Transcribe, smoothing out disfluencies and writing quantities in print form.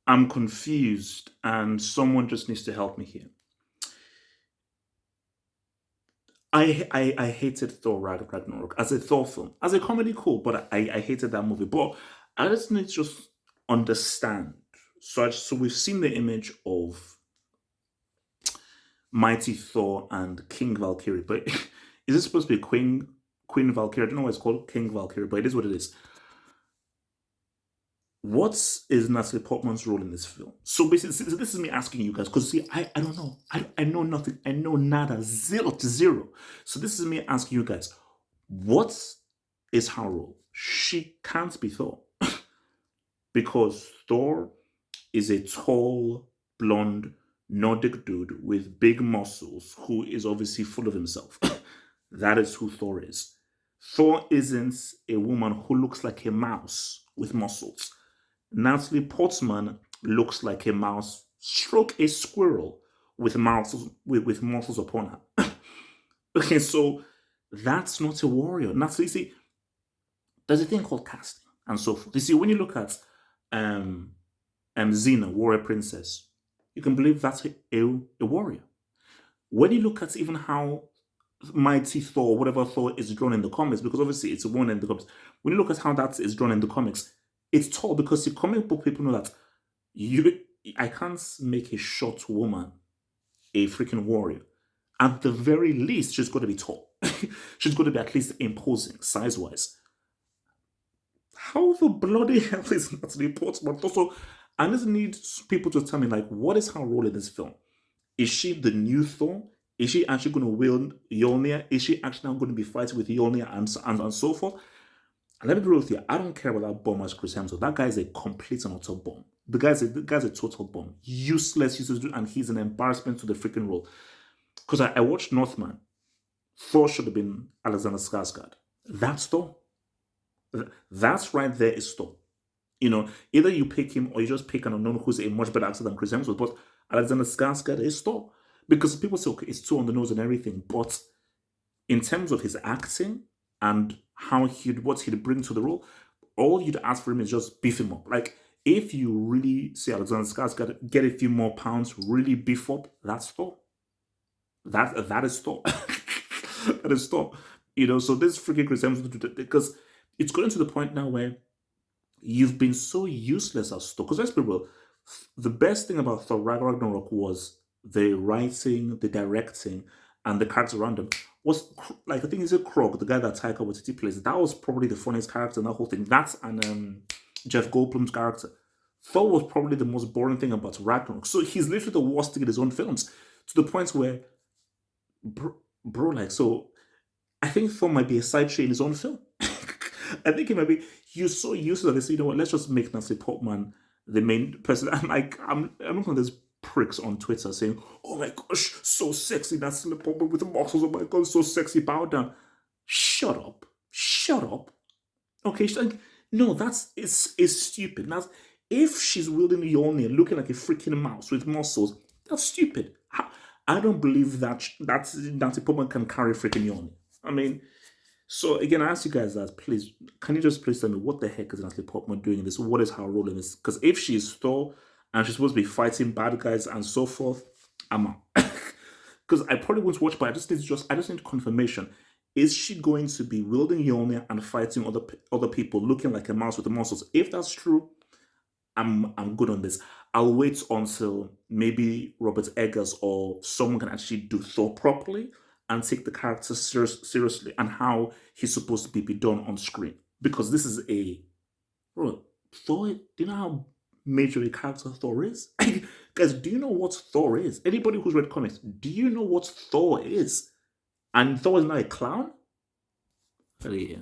I'm confused, and someone just needs to help me here. I hated Thor Ragnarok as a Thor film. As a comedy, cool, but I hated that movie. But I just need to just understand. So we've seen the image of Mighty Thor and King Valkyrie, but is it supposed to be Queen Valkyrie? I don't know why it's called King Valkyrie, but it is what it is. What is Natalie Portman's role in this film? So basically, this is me asking you guys, because see, I don't know. I know nothing. I know nada, zero to zero. So this is me asking you guys, what is her role? She can't be Thor because Thor is a tall, blonde, Nordic dude with big muscles who is obviously full of himself. That is who Thor is. Thor isn't a woman who looks like a mouse with muscles. Natalie Portman looks like a mouse, stroke a squirrel with muscles upon her. Okay, so that's not a warrior. Natalie, see, there's a thing called casting and so forth. You see, when you look at um, Xena, warrior princess, you can believe that's a warrior. When you look at even how Mighty Thor, whatever Thor is drawn in the comics, because obviously it's a one in the comics. When you look at how that is drawn in the comics, it's tall because the comic book people know that you I can't make a short woman a freaking warrior. At the very least, she's got to be tall. She's got to be at least imposing size wise. How the bloody hell is Natalie Portman? Also, I just need people to tell me like what is her role in this film? Is she the new Thor? Is she actually going to wield Mjolnir? Is she actually now going to be fighting with Mjolnir and so forth? And let me be real with you. I don't care about that bomb as Chris Hemsworth. That guy is a complete and utter bomb. The guy's a total bomb. Useless, and he's an embarrassment to the freaking role. Because I watched Northman. Thor should have been Alexander Skarsgård. That's Thor. That's right there is Thor. Either you pick him or you just pick an unknown who's a much better actor than Chris Hemsworth. But Alexander Skarsgård is Thor. Because people say, okay, it's too on the nose and everything. But in terms of his acting and what he'd bring to the role, all you'd ask for him is just beef him up. Like, if you really say Alexander Skarsgård, get a few more pounds, really beef up, that's Thor. That is Thor. That is Thor. So this freaking Chris Hemsworth, because it's gotten to the point now where you've been so useless as Thor. Because let's be real, the best thing about Thor Ragnarok was the writing, the directing, and the character around him. Was like I think it's a Krog, the guy that Taika Waititi plays. That was probably the funniest character in that whole thing. That's and Jeff Goldblum's character. Thor was probably the most boring thing about Ragnarok. So he's literally the worst thing in his own films, to the point where, bro, like, so I think Thor might be a side show in his own film. I think he might be. He's so useless. They say, you know what? Let's just make Natalie Portman the main person. I'm looking at this pricks on Twitter saying, "Oh my gosh, so sexy, Natalie Portman with the muscles. Oh my god, so sexy. Bow down." Shut up. Shut up. Okay, she's like, no, it's stupid. Now, if she's wielding Mjolnir looking like a freaking mouse with muscles, that's stupid. I don't believe that Natalie Portman can carry freaking Mjolnir. I mean, so again, I ask you guys that, please, can you just please tell me what the heck is Natalie Portman doing in this? What is her role in this? Because if she's Thor and she's supposed to be fighting bad guys and so forth, I'm out. Because I probably won't watch, but I just need confirmation. Is she going to be wielding Mjolnir and fighting other people looking like a mouse with the muscles? If that's true, I'm good on this. I'll wait until maybe Robert Eggers or someone can actually do Thor properly and take the character seriously and how he's supposed to be done on screen. Because this is bro, Thor. Do you know how major a character Thor is? Guys, do you know what Thor is? Anybody who's read comics, do you know what Thor is? And Thor is not a clown? Really,